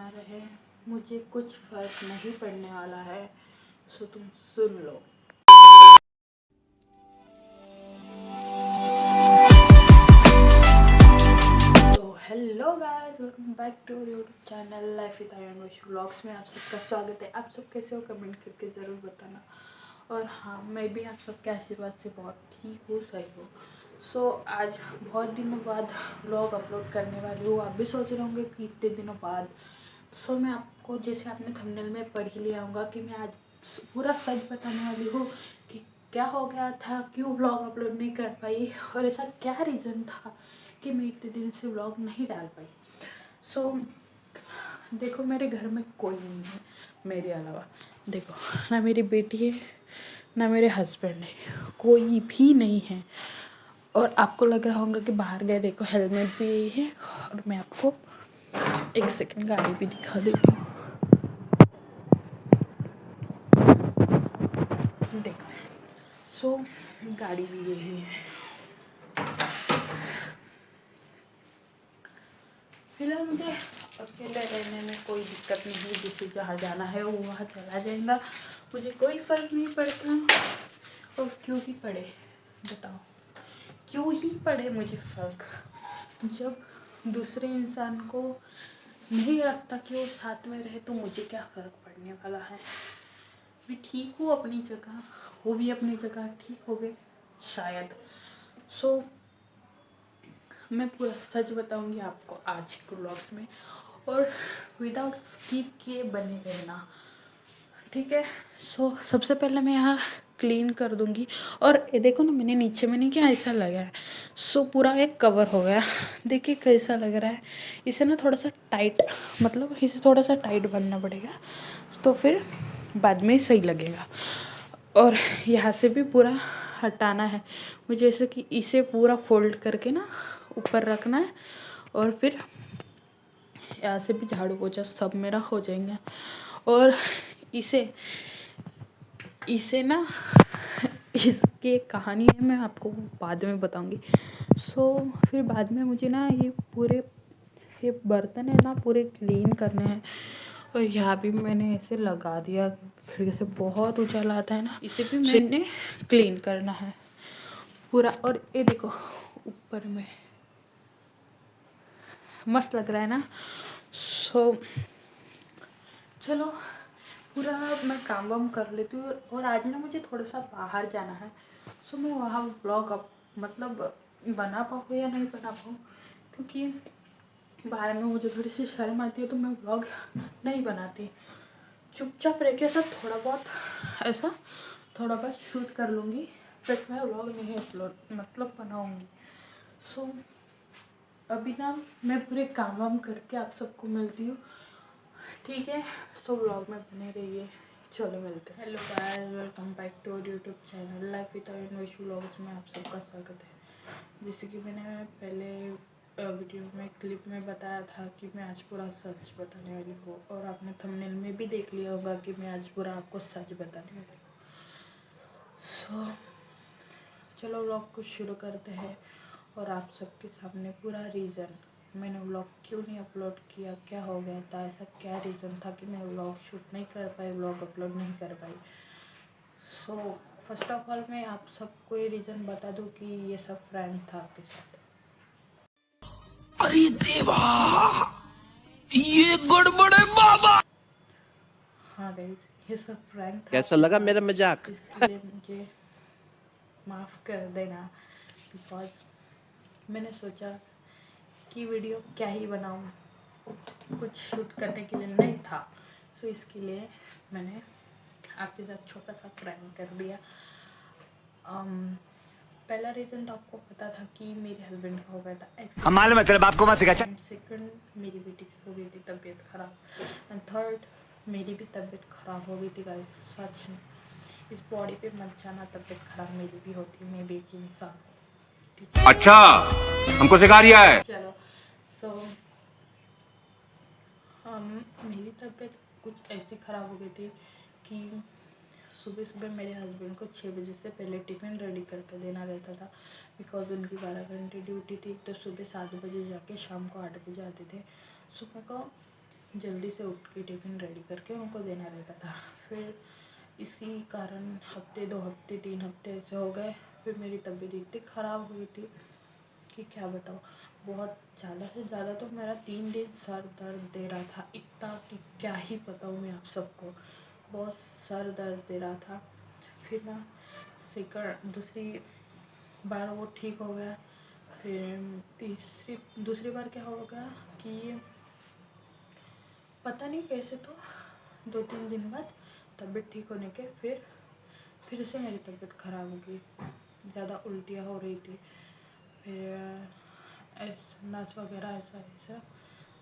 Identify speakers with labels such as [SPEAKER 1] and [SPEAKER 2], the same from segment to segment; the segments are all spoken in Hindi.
[SPEAKER 1] बना रहे, मुझे कुछ फर्क नहीं पड़ने वाला है, सो तुम सुन लो। तो hello guys, welcome back to YouTube channel life with Ayush vlogs में आप सबका स्वागत है। आप सब कैसे हो कमेंट करके ज़रूर बताना। और हाँ, मैं भी आप सबके आशीर्वाद से बहुत ठीक हूँ, सही हूँ। सो आज बहुत दिनों बाद व्लॉग अपलोड करने वाली हूँ। आप भी सोच रहे होंगे कि इतने दिनों बाद। सो मैं आपको, जैसे आपने थंबनेल में पढ़ ही लिया होगा, कि मैं आज पूरा सच बताने वाली हूँ कि क्या हो गया था, क्यों व्लॉग अपलोड नहीं कर पाई और ऐसा क्या रीज़न था कि मैं इतने दिन से व्लॉग नहीं डाल पाई। सो देखो, मेरे घर में कोई नहीं है मेरे अलावा। देखो, ना मेरी बेटी है, ना मेरे हस्बैंड है, कोई भी नहीं है। और आपको लग रहा होगा कि बाहर गए, देखो हेलमेट भी यही है। और मैं आपको एक सेकंड गाड़ी भी दिखा देती हूँ। देखो, सो गाड़ी भी यही है। फिलहाल मुझे अकेले रहने में कोई दिक्कत नहीं है। जिसे जहाँ जाना है वो वहाँ चला जाएगा, मुझे कोई फ़र्क नहीं पड़ता। और क्यों ही पड़े, बताओ क्यों ही पड़े मुझे फ़र्क, जब दूसरे इंसान को नहीं लगता कि वो साथ में रहे, तो मुझे क्या फ़र्क पड़ने वाला है। मैं ठीक हूँ अपनी जगह, वो भी अपनी जगह ठीक हो गए शायद। सो मैं पूरा सच बताऊंगी आपको आज के व्लॉग्स में, और विदाउट स्किप किए बने रहना, ठीक है। सो सबसे पहले मैं यहाँ क्लीन कर दूंगी। और ये देखो ना, मैंने नीचे में नहीं किया, ऐसा लगा है। सो पूरा एक कवर हो गया, देखिए कैसा लग रहा है। इसे ना थोड़ा सा टाइट, मतलब इसे थोड़ा सा टाइट बनना पड़ेगा, तो फिर बाद में सही लगेगा। और यहाँ से भी पूरा हटाना है मुझे, ऐसे कि इसे पूरा फोल्ड करके ना ऊपर रखना है। और फिर यहाँ से भी झाड़ू पोछा सब मेरा हो जाएंगे। और इसे ना इसकी एक कहानी है, मैं आपको बाद में बताऊंगी। सो फिर बाद में मुझे ना ये बर्तन है ना पूरे क्लीन करने हैं। और यहाँ भी मैंने ऐसे लगा दिया, खिड़की से बहुत उछाल आता है ना, इसे भी मैंने क्लीन करना है पूरा। और ये देखो ऊपर में मस्त लग रहा है ना। सो चलो पूरा मैं काम वाम कर लेती हूँ। और आज ना मुझे थोड़ा सा बाहर जाना है। सो मैं वहाँ ब्लॉग मतलब बना पाऊँ या नहीं बना पाऊँ, क्योंकि बाहर में मुझे थोड़ी सी शर्म आती है, तो मैं ब्लॉग नहीं बनाती। चुपचाप रह के ऐसा थोड़ा बहुत शूट कर लूँगी, बट मैं व्लॉग नहीं अपलोड मतलब बनाऊँगी। सो अभी ना मैं पूरे काम वाम करके आप सबको मिलती हूँ, ठीक है। सो व्लॉग में बने रहिए, चलो मिलते हैं। Hello guys, welcome back to YouTube channel life with Ayush vlogs में आप सबका स्वागत है। जैसे कि मैंने पहले वीडियो में क्लिप में बताया था कि मैं आज पूरा सच बताने वाली हूँ, और आपने थंबनेल में भी देख लिया होगा कि मैं आज पूरा आपको सच बताने वाली हूँ। सो चलो व्लॉग को शुरू करते हैं, और आप सबके सामने पूरा रीज़न, मैंने व्लॉग क्यों नहीं अपलोड किया, क्या हो गया था, ऐसा क्या रीज़न था कि मैं व्लॉग शूट नहीं कर पाई, व्लॉग अपलोड नहीं कर पाई। सो फर्स्ट ऑफ ऑल मैं आप सबको ये रीज़न बता दूं कि ये सब फ्रेंड था आपके साथ।
[SPEAKER 2] अरे देवा, ये गड़बड़ है बाबा।
[SPEAKER 1] हाँ गाइस, ये सब फ्रेंड था
[SPEAKER 2] कैसा
[SPEAKER 1] आपके
[SPEAKER 2] लगा
[SPEAKER 1] साथ,
[SPEAKER 2] मेरा मजाक?
[SPEAKER 1] इसके लिए मुझे माफ़ कर देना। बिकॉज मैंने सोचा कि वीडियो क्या ही बनाऊँ, कुछ शूट करने के लिए नहीं था। सो इसके लिए मैंने आपके साथ छोटा सा प्रैंक कर दिया। पहला रीज़न तो आपको पता था कि मेरे हस्बैंड का हो गया था एक्सीडेंट।
[SPEAKER 2] हम मालूम है तेरे बाप को मत सिखा।
[SPEAKER 1] एंड सेकंड, मेरी बेटी की हो गई थी तबीयत ख़राब। एंड थर्ड, मेरी भी तबीयत ख़राब हो गई थी गाइस। सच में इस बॉडी पे मत जाना, तबीयत ख़राब मेरी भी होती है, मैं भी एक इंसान हूँ, ठीक है।
[SPEAKER 2] अच्छा, हमको सिखा रिया है।
[SPEAKER 1] चलो, सो मेरी तबीयत कुछ ऐसी ख़राब हो गई थी कि सुबह सुबह मेरे हस्बैंड को 6 बजे से पहले टिफ़िन रेडी करके देना रहता था, बिकॉज उनकी 12 घंटे ड्यूटी थी। तो सुबह 7 बजे जाके शाम को 8 बजे आते थे। सुबह को जल्दी से उठ के टिफ़िन रेडी करके उनको देना रहता था। फिर इसी कारण हफ्ते 2 हफ्ते 3 हफ्ते ऐसे हो गए। फिर मेरी तबीयत इतनी ख़राब हुई थी कि क्या बताऊँ। बहुत ज़्यादा से ज़्यादा तो मेरा 3 दिन सर दर्द दे रहा था, इतना कि क्या ही बताऊँ मैं आप सबको। बहुत सर दर्द दे रहा था। फिर ना दूसरी बार वो ठीक हो गया। फिर दूसरी बार क्या हो गया कि पता नहीं कैसे, तो 2-3 दिन बाद तबीयत ठीक होने के फिर से मेरी तबीयत ख़राब हो गई। ज़्यादा उल्टियाँ हो रही थी, फिर नस वगैरह ऐसा ऐसा।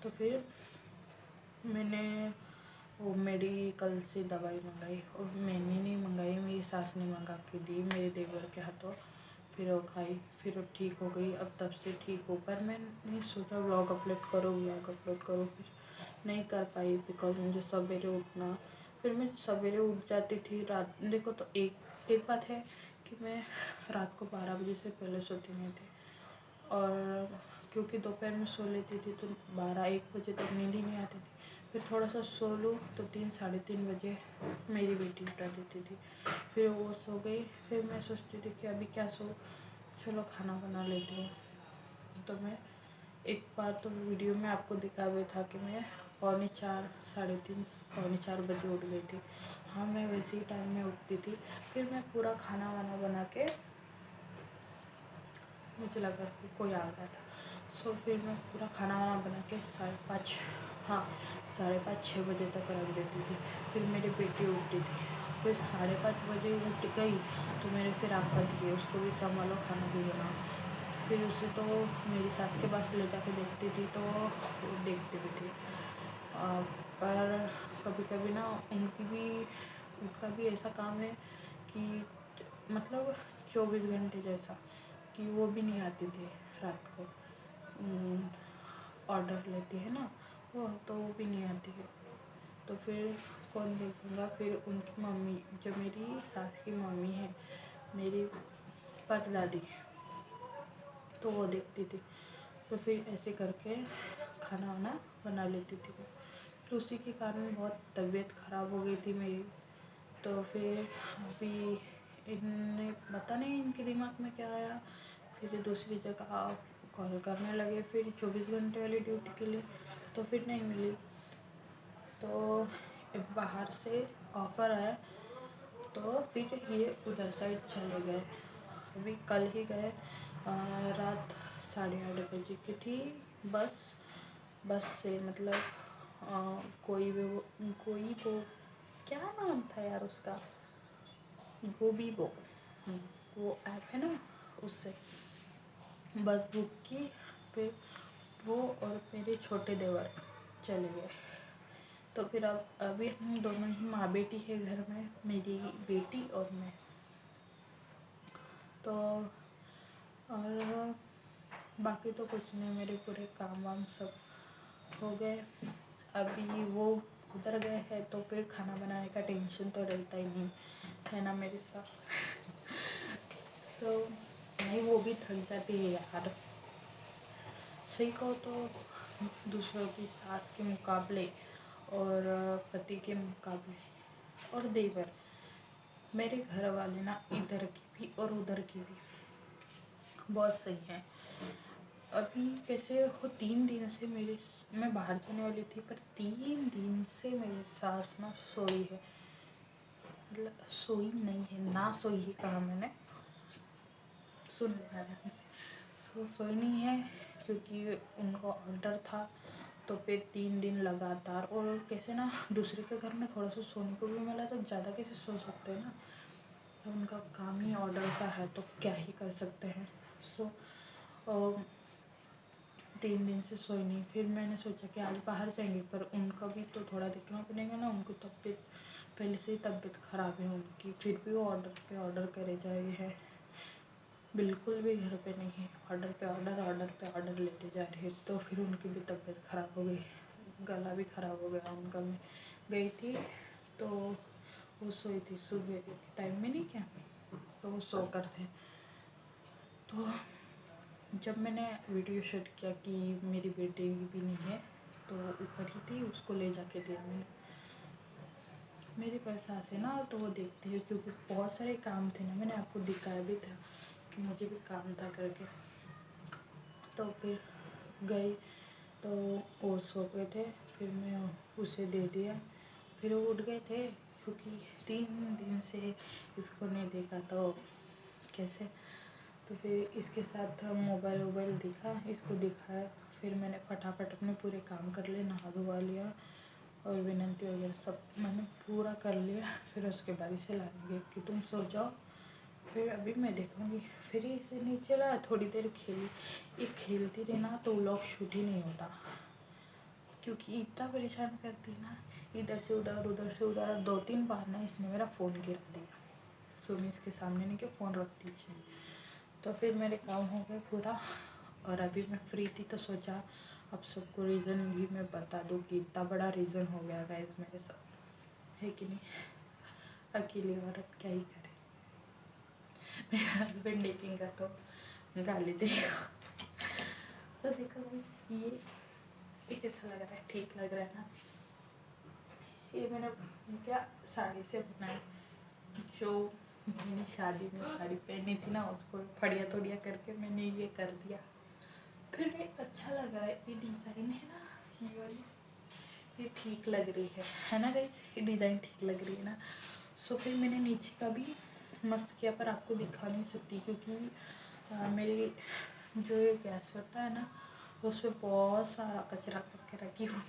[SPEAKER 1] तो फिर मैंने वो मेडिकल से दवाई मंगाई, और मैंने नहीं मंगाई, मेरी सास ने मंगा के दी मेरे देवर के हाथों। फिर वो खाई, फिर वो ठीक हो गई। अब तब से ठीक हो, पर मैंने सोचा व्लॉग अपलोड करो, फिर नहीं कर पाई बिकॉज मुझे सवेरे उठना। फिर मैं सवेरे उठ जाती थी। रात देखो तो एक बात है कि मैं रात को 12 बजे से पहले सोती नहीं थी, और क्योंकि दोपहर में सो लेती थी तो 12-1 बजे तक नींद ही नहीं आती थी। फिर थोड़ा सा सो लूँ तो 3-3:30 बजे मेरी बेटी उठा देती थी। फिर वो सो गई। फिर मैं सोचती थी कि अभी क्या सो, चलो खाना बना लेती हूँ। तो मैं एक बार तो वीडियो में आपको दिखा हुआ था कि मैं 3:45 3:30 4:45 बजे उठ गई थी। हाँ, मैं वैसे ही टाइम में उठती थी। फिर मैं पूरा खाना वाना बना के, मुझे लगा कि कोई आ गया था, सो फिर मैं पूरा खाना वाना बना के 5:30, हाँ 5:30-6 बजे तक रख देती थी। फिर मेरी बेटी उठती थी। फिर 5:30 बजे उठ गई तो मेरे फिर आफत गई, उसको भी संभालो, खाना भी बनाओ। फिर उसे तो मेरी सास के पास ले जाके देखती थी तो वो देखती भी थी। पर कभी कभी ना उनका भी ऐसा काम है कि मतलब 24 घंटे जैसा, कि वो भी नहीं आती थी रात को। ऑर्डर लेती है ना वो, तो वो भी नहीं आती है। तो फिर कौन देखेगा। फिर उनकी मम्मी, जो मेरी सास की मम्मी है, मेरी परदादी, तो वो देखती थी। तो फिर ऐसे करके खाना वाना बना लेती थी मैं। तो उसी के कारण बहुत तबीयत ख़राब हो गई थी मेरी। तो फिर अभी इनने पता नहीं इनके दिमाग में क्या आया, फिर दूसरी जगह कॉल करने लगे फिर 24 घंटे वाली ड्यूटी के लिए। तो फिर नहीं मिली, तो बाहर से ऑफ़र आया, तो फिर ये उधर साइड चले गए। अभी कल ही गए। रात 8:30 बजे की थी बस से, मतलब कोई वो क्या नाम था यार उसका, गोबीबो, वो ऐप है ना, उससे बस बुक की। फिर वो और मेरे छोटे देवर चले गए। तो फिर अब अभी हम दोनों ही माँ बेटी है घर में, मेरी बेटी और मैं। तो और बाकी तो कुछ नहीं, मेरे पूरे काम वाम सब हो गए। अभी वो उधर गए हैं तो फिर खाना बनाने का टेंशन तो रहता ही नहीं है ना मेरे साथ। तो नहीं, वो भी थक जाती है यार। सही कहो तो दूसरों की सास के मुकाबले और पति के मुकाबले और देवर, मेरे घर वाले ना इधर की भी और उधर की भी बहुत सही है। अभी कैसे हो, 3 दिन से मैं बाहर जाने वाली थी, पर 3 दिन से मेरी सास ना सोई है। मतलब सोई नहीं है, ना सोई ही कहा मैंने, सुन लिया है। सोई नहीं है क्योंकि उनको ऑर्डर था। तो फिर 3 दिन लगातार, और कैसे ना दूसरे के घर में थोड़ा सा सोने को भी मिला तो ज़्यादा कैसे सो सकते हैं ना, तो उनका काम ही ऑर्डर का है तो क्या ही कर सकते हैं। सो 3 दिन से सोई नहीं। फिर मैंने सोचा कि आज बाहर जाएंगे, पर उनका भी तो थोड़ा देखना पड़ेगा ना, उनकी तबीयत पहले से ही तबीयत ख़राब है उनकी, फिर भी वो ऑर्डर पे ऑर्डर करे जा रही है, बिल्कुल भी घर पे नहीं है, ऑर्डर पे ऑर्डर लेते जा रहे हैं। तो फिर उनकी भी तबीयत ख़राब हो गई, गला भी ख़राब हो गया उनका। मैं गई थी तो वो सोई थी, सुबह के टाइम में नहीं क्या, तो वो सो कर थे। तो जब मैंने वीडियो शूट किया कि मेरी बेटी भी नहीं है, तो ऊपर ही थी, उसको ले जाके दिया मैंने। मेरी पैसा से ना तो वो देखती है, क्योंकि बहुत सारे काम थे ना, मैंने आपको दिखाया भी था कि मुझे भी काम था करके। तो फिर गई तो वो सो गए थे, फिर मैं उसे दे दिया। फिर वो उठ गए थे, क्योंकि 3 दिन से इसको नहीं देखा तो कैसे। तो फिर इसके साथ मोबाइल वोबाइल देखा, इसको दिखाया। फिर मैंने फटाफट अपने पूरे काम कर लिए, नहा धोवा लिया और विनती वगैरह सब मैंने पूरा कर लिया। फिर उसके बाद इसे लाने गई कि तुम सो जाओ, फिर अभी मैं देखूँगी। फिर इसे नीचे लाया, थोड़ी देर खेली। ये खेलती रही ना तो व्लॉग शूट ही नहीं होता, क्योंकि इतना परेशान करती ना, इधर से उधर 2-3 बार ना इसने मेरा फ़ोन गिरा दिया। सो मैं इसके सामने नहीं कि फ़ोन रखती थी। तो फिर मेरे काम हो गए पूरा, और अभी मैं फ्री थी तो सोचा अब सबको रीज़न भी मैं बता दूँ कि इतना बड़ा रीज़न हो गया गाइस मेरे साथ, है कि नहीं। अकेली औरत क्या ही करे। मेरा हस्बैंड देखेगा तो गाली देगा। तो देखो ये कैसा लग रहा है, ठीक लग रहा है ना। ये मैंने क्या साड़ी से बनाया, जो मैंने शादी में साड़ी पहनी थी ना, उसको फड़िया तोड़िया करके मैंने ये कर दिया। फिर ये अच्छा लग रहा है, ये डिज़ाइन है ना, ये वाली ये ठीक लग रही है ना गाइस, ये डिज़ाइन ठीक लग रही है ना। सो फिर मैंने नीचे का भी मस्त किया, पर आपको दिखा नहीं सकती क्योंकि मेरी जो ये गैस होता है ना, उस पर बहुत सारा कचरा करके रखी हूँ।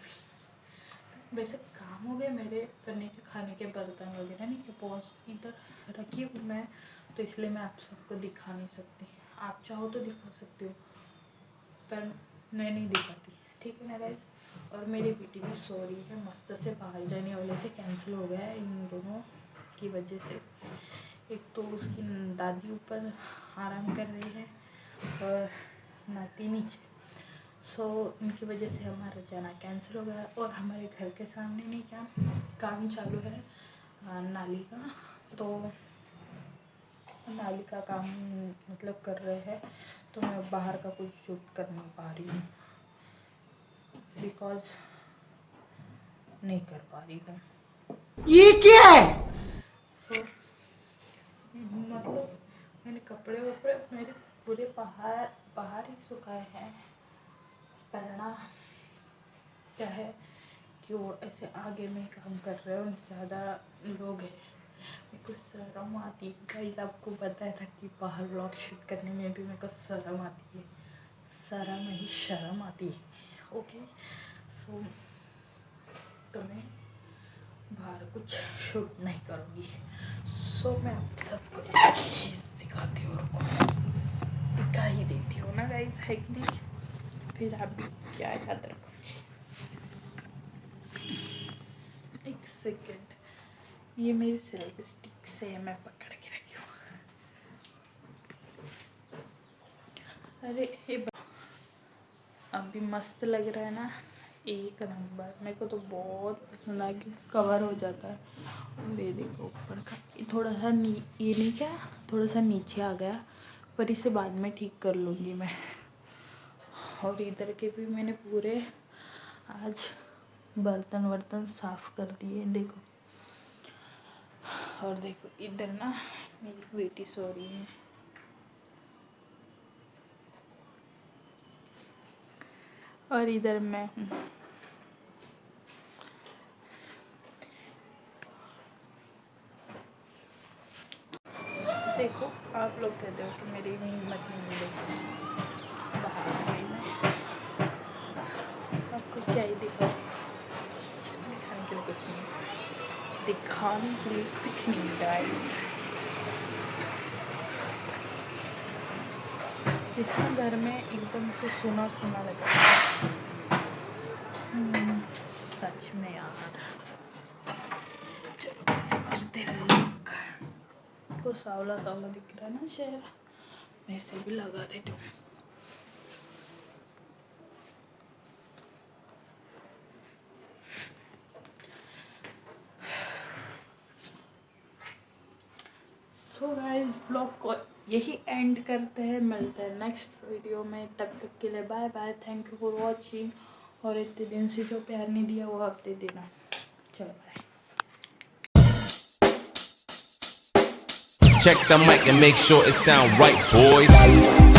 [SPEAKER 1] वैसे काम हो गए मेरे करने के, खाने के बर्तन वगैरह नहीं कि बहुत इधर रखी हूँ मैं, तो इसलिए मैं आप सबको दिखा नहीं सकती। आप चाहो तो दिखा सकते हो, पर मैं नहीं दिखाती, ठीक है ना गाइस। और मेरी बेटी भी सो रही है, मस्त से बाहर जाने वाले थे, कैंसिल हो गया है इन दोनों की वजह से। एक तो उसकी दादी ऊपर आराम कर रही है और नाती नीचे। सो इनकी वजह से हमारा जाना कैंसिल हो गया। और हमारे घर के सामने नहीं क्या काम चालू है नाली का, तो नाली का काम मतलब कर रहे हैं, तो मैं बाहर का कुछ शूट कर नहीं पा रही हूँ, बिकॉज नहीं कर पा रही हूँ।
[SPEAKER 2] ये क्या है?
[SPEAKER 1] सो मतलब मैंने कपड़े वपड़े मेरे पूरे बाहर ही सुखाए हैं, वरना क्या है कि वो ऐसे आगे में काम कर रहे हैं और ज़्यादा लोग हैं। मेरे को शर्म आती है गाइस, आपको बताया था कि बाहर व्लॉग शूट करने में भी मेरे को शर्म आती है, शर्म ही शर्म आती है। ओके, सो तो मैं बाहर कुछ शूट नहीं करूँगी। सो मैं आप सबको एक चीज़ दिखाती हूँ, दिखा ही देती हूँ ना गाइस, है कि नहीं। फिर आप भी क्या याद रखोगे। एक सेकेंड, ये मेरी सेल्फी स्टिक से मैं पकड़ के रखी हूँ। अरे ये अभी मस्त लग रहा है ना, एक नंबर। मेरे को तो बहुत पसंद आ गया, कवर हो जाता है। और ये देखो ऊपर का ये थोड़ा सा ये नहीं क्या थोड़ा सा नीचे आ गया, पर इसे बाद में ठीक कर लूँगी मैं। और इधर के भी मैंने पूरे आज बर्तन वर्तन साफ़ कर दिए, देखो। और देखो इधर ना मेरी बेटी सो रही है, और इधर मैं हूँ। देखो आप लोग कहते हो कि मेरी हिम्मत नहीं मिलेगी बाहर गई मैं, आपको क्या ही दिखाऊँ। दिखाने के लिए कुछ नहीं, दिखाने के लिए कुछ नहीं गाइस। इस घर में एकदम से सुना सुना लगा सच में यार। करते लोग को सावला सावला दिख रहा है ना शहर, वैसे भी लगा देती हूँ। सो गाइस ब्लॉग को यही एंड करते हैं, मिलते हैं नेक्स्ट वीडियो में। तब तक के लिए bye bye, thank you for watching. और इतने दिन से जो प्यार नहीं दिया वो अब दे देना। चलो bye.
[SPEAKER 2] Check the mic and make sure it sound right, boys.